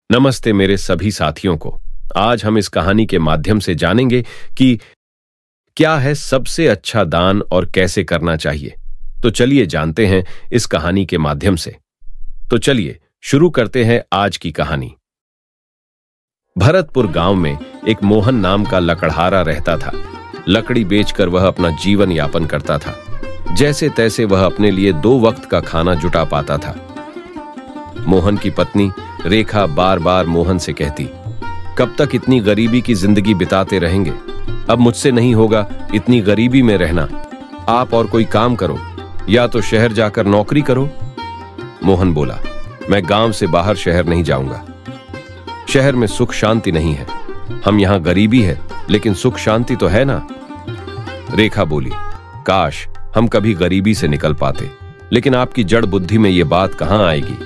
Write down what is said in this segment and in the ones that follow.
नमस्ते मेरे सभी साथियों को। आज हम इस कहानी के माध्यम से जानेंगे कि क्या है सबसे अच्छा दान और कैसे करना चाहिए। तो चलिए जानते हैं इस कहानी के माध्यम से। तो चलिए शुरू करते हैं आज की कहानी। भरतपुर गांव में एक मोहन नाम का लकड़हारा रहता था। लकड़ी बेचकर वह अपना जीवन यापन करता था। जैसे तैसे वह अपने लिए 2 वक्त का खाना जुटा पाता था। मोहन की पत्नी रेखा बार बार मोहन से कहती, कब तक इतनी गरीबी की जिंदगी बिताते रहेंगे? अब मुझसे नहीं होगा इतनी गरीबी में रहना। आप और कोई काम करो, या तो शहर जाकर नौकरी करो। मोहन बोला, मैं गांव से बाहर शहर नहीं जाऊंगा। शहर में सुख शांति नहीं है। हम यहां गरीबी है लेकिन सुख शांति तो है ना। रेखा बोली, काश हम कभी गरीबी से निकल पाते, लेकिन आपकी जड़ बुद्धि में यह बात कहां आएगी।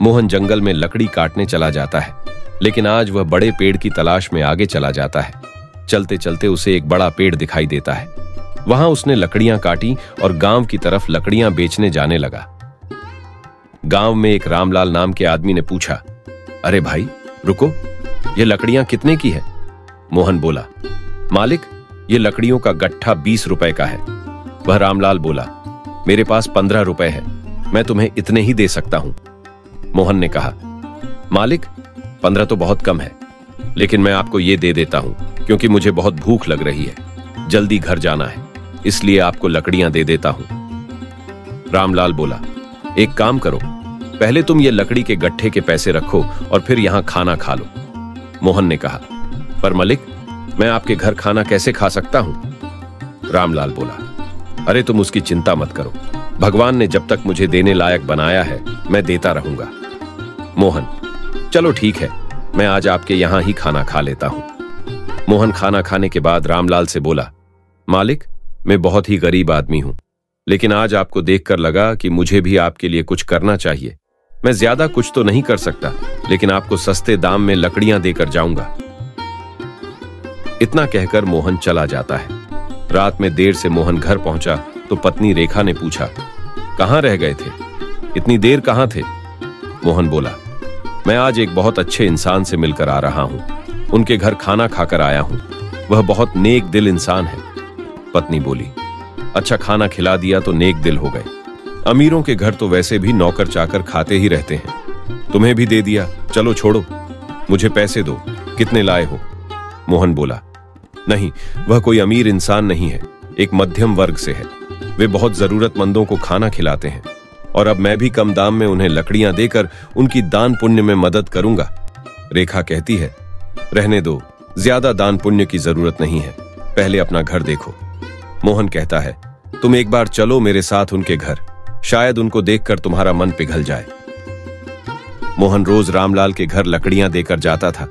मोहन जंगल में लकड़ी काटने चला जाता है, लेकिन आज वह बड़े पेड़ की तलाश में आगे चला जाता है। चलते चलते उसे एक बड़ा पेड़ दिखाई देता है। वहां उसने लकड़ियां काटी और गांव की तरफ लकड़ियां बेचने जाने लगा। गांव में एक रामलाल नाम के आदमी ने पूछा, अरे भाई रुको, ये लकड़ियां कितने की है? मोहन बोला, मालिक ये लकड़ियों का गट्ठा 20 रुपए का है। वह रामलाल बोला, मेरे पास 15 रुपए है, मैं तुम्हें इतने ही दे सकता हूं। मोहन ने कहा, मालिक 15 तो बहुत कम है, लेकिन मैं आपको ये दे देता हूं क्योंकि मुझे बहुत भूख लग रही है, जल्दी घर जाना है, इसलिए आपको लकड़ियां दे देता हूं। रामलाल बोला, एक काम करो, पहले तुम ये लकड़ी के गट्ठे के पैसे रखो और फिर यहां खाना खा लो। मोहन ने कहा, पर मालिक मैं आपके घर खाना कैसे खा सकता हूं? रामलाल बोला, अरे तुम उसकी चिंता मत करो, भगवान ने जब तक मुझे देने लायक बनाया है मैं देता रहूंगा। मोहन, चलो ठीक है, मैं आज आपके यहां ही खाना खा लेता हूं। मोहन खाना खाने के बाद रामलाल से बोला, मालिक मैं बहुत ही गरीब आदमी हूं, लेकिन आज आपको देखकर लगा कि मुझे भी आपके लिए कुछ करना चाहिए। मैं ज्यादा कुछ तो नहीं कर सकता, लेकिन आपको सस्ते दाम में लकड़ियां देकर जाऊंगा। इतना कहकर मोहन चला जाता है। रात में देर से मोहन घर पहुंचा तो पत्नी रेखा ने पूछा, कहां रह गए थे? इतनी देर कहां थे? मोहन बोला, मैं आज एक बहुत अच्छे इंसान से मिलकर आ रहा हूं, उनके घर खाना खाकर आया हूं, वह बहुत नेक दिल इंसान है। पत्नी बोली, अच्छा खाना खिला दिया तो नेक दिल हो गए। अमीरों के घर तो वैसे भी नौकर चाकर खाते ही रहते हैं, तुम्हें भी दे दिया, चलो छोड़ो, मुझे पैसे दो, कितने लाए हो? मोहन बोला, नहीं वह कोई अमीर इंसान नहीं है, एक मध्यम वर्ग से है, वे बहुत जरूरतमंदों को खाना खिलाते हैं और अब मैं भी कम दाम में उन्हें लकड़ियां देकर उनकी दान पुण्य में मदद करूंगा। रेखा कहती है, रहने दो, ज्यादा दान पुण्य की जरूरत नहीं है, पहले अपना घर देखो। मोहन कहता है, तुम एक बार चलो मेरे साथ उनके घर, शायद उनको देखकर तुम्हारा मन पिघल जाए। मोहन रोज रामलाल के घर लकड़ियां देकर जाता था।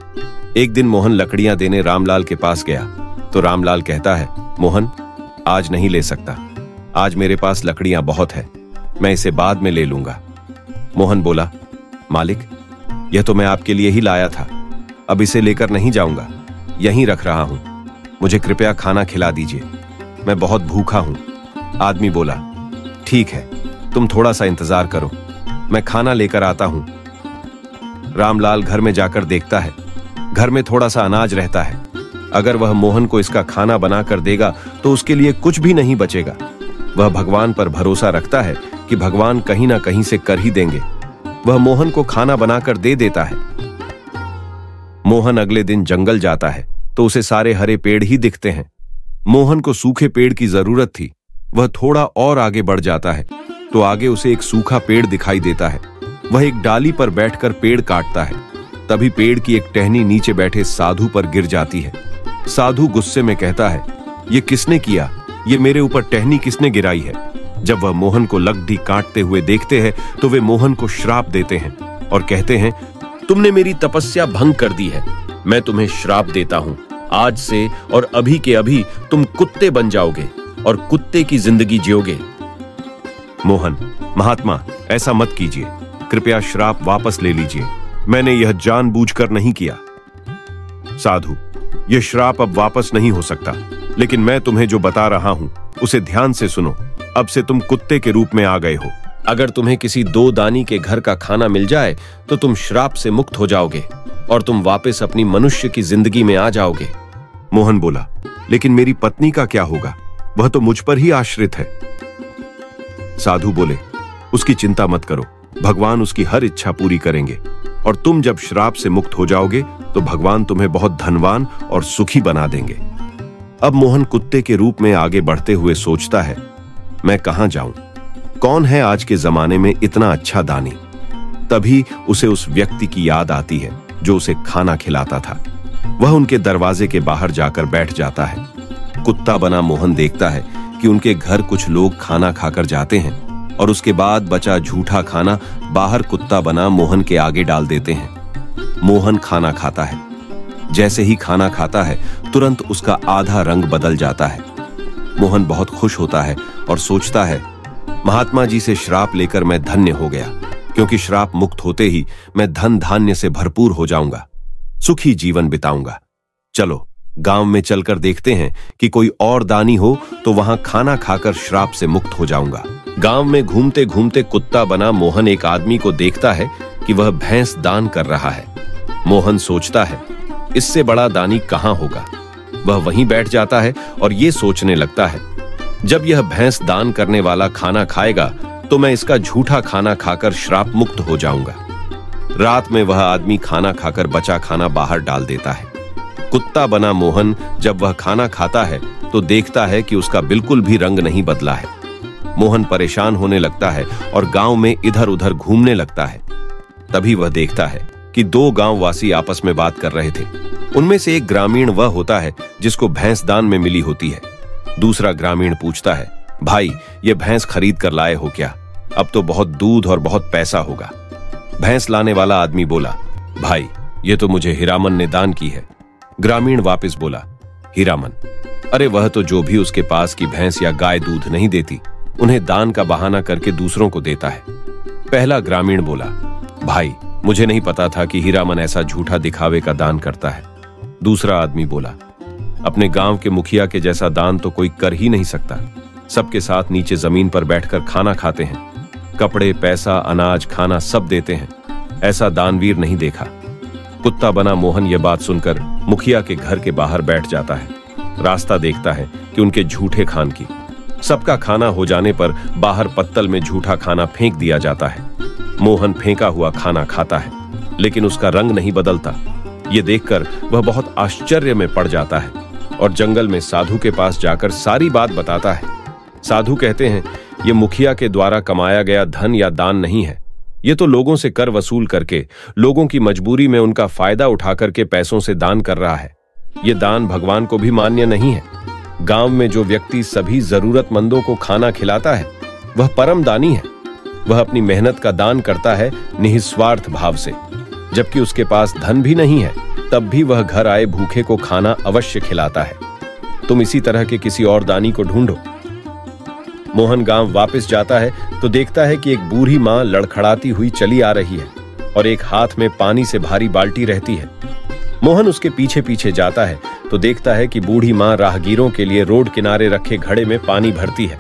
एक दिन मोहन लकड़ियां देने रामलाल के पास गया तो रामलाल कहता है, मोहन आज नहीं ले सकता, आज मेरे पास लकड़ियां बहुत है, मैं इसे बाद में ले लूंगा। मोहन बोला, मालिक यह तो मैं आपके लिए ही लाया था, अब इसे लेकर नहीं जाऊंगा, यहीं रख रहा हूं, मुझे कृपया खाना खिला दीजिए, मैं बहुत भूखा हूं। आदमी बोला, ठीक है, तुम थोड़ा सा इंतजार करो, मैं खाना लेकर आता हूं। रामलाल घर में जाकर देखता है, घर में थोड़ा सा अनाज रहता है। अगर वह मोहन को इसका खाना बनाकर देगा तो उसके लिए कुछ भी नहीं बचेगा। वह भगवान पर भरोसा रखता है कि भगवान कहीं ना कहीं से कर ही देंगे। वह मोहन को खाना बनाकर दे देता है। मोहन अगले दिन जंगल जाता है तो उसे सारे हरे पेड़ ही दिखते हैं। मोहन को सूखे पेड़ की जरूरत थी। वह थोड़ा और आगे बढ़ जाता है तो आगे उसे एक सूखा पेड़ दिखाई देता है। वह एक डाली पर बैठकर पेड़ काटता है। तभी पेड़ की एक टहनी नीचे बैठे साधु पर गिर जाती है। साधु गुस्से में कहता है, ये किसने किया? ये मेरे ऊपर टहनी किसने गिराई है? जब वह मोहन को लकड़ी काटते हुए देखते हैं तो वे मोहन को श्राप देते हैं और कहते हैं, तुमने मेरी तपस्या भंग कर दी है, मैं तुम्हें श्राप देता हूं, आज से और अभी के अभी तुम कुत्ते बन जाओगे और कुत्ते की जिंदगी जियोगे। मोहन, महात्मा ऐसा मत कीजिए, कृपया श्राप वापस ले लीजिए, मैंने यह जानबूझकर नहीं किया। साधु, यह श्राप अब वापस नहीं हो सकता, लेकिन मैं तुम्हें जो बता रहा हूं उसे ध्यान से सुनो। अब से तुम कुत्ते के रूप में आ गए हो, अगर तुम्हें किसी दो दानी के घर का खाना मिल जाए तो तुम श्राप से मुक्त हो जाओगे और तुम वापस अपनी मनुष्य की जिंदगी में आ जाओगे। मोहन बोला, लेकिन मेरी पत्नी का क्या होगा? वह तो मुझ पर ही आश्रित है। साधु बोले, उसकी चिंता मत करो, भगवान उसकी हर इच्छा पूरी करेंगे और तुम जब श्राप से मुक्त हो जाओगे तो भगवान तुम्हें बहुत धनवान और सुखी बना देंगे। अब मोहन कुत्ते के रूप में आगे बढ़ते हुए सोचता है, मैं कहां जाऊं? कौन है आज के जमाने में इतना अच्छा दानी? तभी उसे उस व्यक्ति की याद आती है जो उसे खाना खिलाता था। वह उनके दरवाजे के बाहर जाकर बैठ जाता है। कुत्ता बना मोहन देखता है कि उनके घर कुछ लोग खाना खाकर जाते हैं और उसके बाद बचा झूठा खाना बाहर कुत्ता बना मोहन के आगे डाल देते हैं। मोहन खाना खाता है। जैसे ही खाना खाता है तुरंत उसका आधा रंग बदल जाता है। मोहन बहुत खुश होता है और सोचता है, महात्मा जी से श्राप लेकर मैं धन्य हो गया, क्योंकि श्राप मुक्त होते ही मैं धन धान्य से भरपूर हो जाऊंगा, सुखी जीवन बिताऊंगा। चलो गांव में चलकर देखते हैं कि कोई और दानी हो तो वहां खाना खाकर श्राप से मुक्त हो जाऊंगा। गांव में घूमते घूमते कुत्ता बना मोहन एक आदमी को देखता है कि वह भैंस दान कर रहा है। मोहन सोचता है, इससे बड़ा दानी कहां होगा। वह वहीं बैठ जाता है और ये सोचने लगता है, जब यह भैंस दान करने वाला खाना खाएगा तो मैं इसका झूठा खाना खाकर श्राप मुक्त हो जाऊंगा। रात में वह आदमी खाना खाकर बचा खाना बाहर डाल देता है। कुत्ता बना मोहन जब वह खाना खाता है तो देखता है कि उसका बिल्कुल भी रंग नहीं बदला है। मोहन परेशान होने लगता है और गांव में इधर उधर घूमने लगता है। तभी वह देखता है कि दो गांववासी आपस में बात कर रहे थे। उनमें से एक ग्रामीण वह होता है जिसको भैंस दान में मिली होती है। दूसरा ग्रामीण पूछता है, भाई ये भैंस खरीद कर लाए हो क्या? अब तो बहुत दूध और बहुत पैसा होगा। भैंस लाने वाला आदमी बोला, भाई ये तो मुझे हीरामन ने दान की है। ग्रामीण वापस बोला, हीरामन? अरे वह तो जो भी उसके पास की भैंस या गाय दूध नहीं देती उन्हें दान का बहाना करके दूसरों को देता है। पहला ग्रामीण बोला, भाई मुझे नहीं पता था कि हीरामन ऐसा झूठा दिखावे का दान करता है। दूसरा आदमी बोला, अपने गांव के मुखिया के जैसा दान तो कोई कर ही नहीं सकता। सबके साथ नीचे जमीन पर बैठकर खाना खाते हैं, कपड़े, पैसा, अनाज, खाना सब देते हैं। ऐसा दानवीर नहीं देखा। कुत्ता बना मोहन यह बात सुनकर मुखिया के घर के बाहर बैठ जाता है। रास्ता देखता है कि उनके झूठे खान की। सबका खाना हो जाने पर बाहर पत्तल में झूठा खाना फेंक दिया जाता है। मोहन फेंका हुआ खाना खाता है, लेकिन उसका रंग नहीं बदलता। ये देखकर वह बहुत आश्चर्य में पड़ जाता है और जंगल में साधु के पास जाकर सारी बात बताता है। साधु कहते हैं, ये मुखिया के द्वारा कमाया गया धन या दान नहीं है। ये तो लोगों से कर वसूल करके लोगों की मजबूरी में उनका फायदा उठा करके पैसों से दान कर रहा है। ये दान भगवान को भी मान्य नहीं है। गांव में जो व्यक्ति सभी जरूरतमंदों को खाना खिलाता है वह परम दानी है। वह अपनी मेहनत का दान करता है निस्वार्थ भाव से। जबकि उसके पास धन भी नहीं है तब भी वह घर आए भूखे को खाना अवश्य खिलाता है। तुम इसी तरह के किसी और दानी को ढूंढो। मोहन गांव वापस जाता है तो देखता है कि एक बूढ़ी मां लड़खड़ाती हुई चली आ रही है और एक हाथ में पानी से भारी बाल्टी रहती है। मोहन उसके पीछे पीछे जाता है तो देखता है कि बूढ़ी मां राहगीरों के लिए रोड किनारे रखे घड़े में पानी भरती है,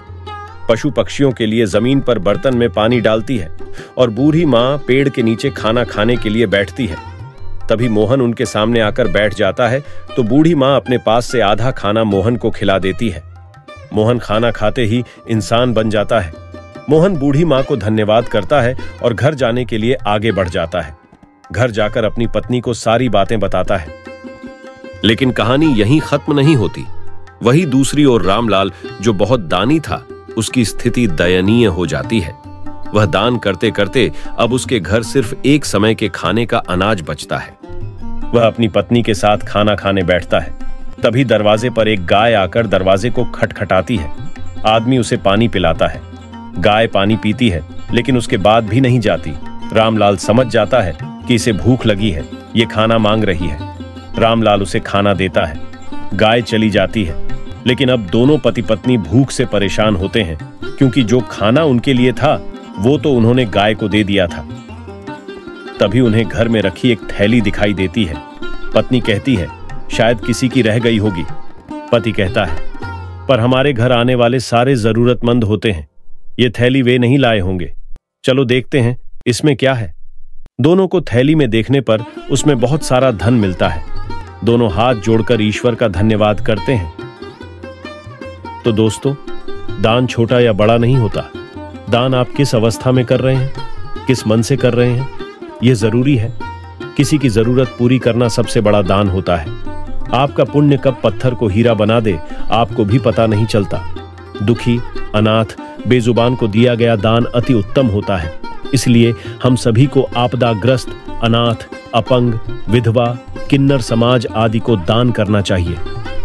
पशु पक्षियों के लिए जमीन पर बर्तन में पानी डालती है और बूढ़ी मां पेड़ के नीचे खाना खाने के लिए बैठती है। तभी मोहन उनके सामने आकर बैठ जाता है तो बूढ़ी मां अपने पास से आधा खाना मोहन को खिला देती है। मोहन खाना खाते ही इंसान बन जाता है। मोहन बूढ़ी मां को धन्यवाद करता है और घर जाने के लिए आगे बढ़ जाता है। घर जाकर अपनी पत्नी को सारी बातें बताता है। लेकिन कहानी यहीं खत्म नहीं होती। वही दूसरी ओर रामलाल, जो बहुत दानी था, उसकी स्थिति दयनीय हो जाती है। वह दान करते करते अब उसके घर सिर्फ एक समय के खाने का अनाज बचता है। वह अपनी पत्नी के साथ खाना खाने बैठता है। तभी दरवाजे पर एक गाय आकर दरवाजे को खटखटाती है। आदमी उसे पानी पिलाता है। गाय पानी पीती है लेकिन उसके बाद भी नहीं जाती। रामलाल समझ जाता है कि इसे भूख लगी है, ये खाना मांग रही है। रामलाल उसे खाना देता है। गाय चली जाती है, लेकिन अब दोनों पति पत्नी भूख से परेशान होते हैं, क्योंकि जो खाना उनके लिए था वो तो उन्होंने गाय को दे दिया था। तभी उन्हें घर में रखी एक थैली दिखाई देती है। पत्नी कहती है, शायद किसी की रह गई होगी। पति कहता है, पर हमारे घर आने वाले सारे जरूरतमंद होते हैं, ये थैली वे नहीं लाए होंगे। चलो देखते हैं इसमें क्या है। दोनों को थैली में देखने पर उसमें बहुत सारा धन मिलता है। दोनों हाथ जोड़कर ईश्वर का धन्यवाद करते हैं। तो दोस्तों, दान छोटा या बड़ा नहीं होता। दान आप किस अवस्था में कर रहे हैं, किस मन से कर रहे हैं, यह जरूरी है। किसी की जरूरत पूरी करना सबसे बड़ा दान होता है। आपका पुण्य कब पत्थर को हीरा बना दे, आपको भी पता नहीं चलता। दुखी, अनाथ, बेजुबान को दिया गया दान अति उत्तम होता है। इसलिए हम सभी को आपदाग्रस्त, अनाथ, अपंग, विधवा, किन्नर समाज आदि को दान करना चाहिए।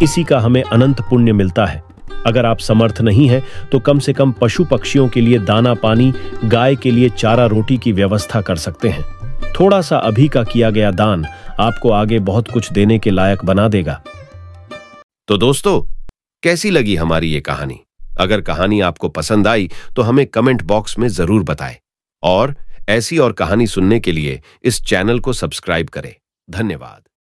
इसी का हमें अनंत पुण्य मिलता है। अगर आप समर्थ नहीं हैं तो कम से कम पशु पक्षियों के लिए दाना पानी, गाय के लिए चारा रोटी की व्यवस्था कर सकते हैं। थोड़ा सा अभी का किया गया दान आपको आगे बहुत कुछ देने के लायक बना देगा। तो दोस्तों, कैसी लगी हमारी ये कहानी? अगर कहानी आपको पसंद आई तो हमें कमेंट बॉक्स में जरूर बताएं और ऐसी और कहानी सुनने के लिए इस चैनल को सब्सक्राइब करें। धन्यवाद।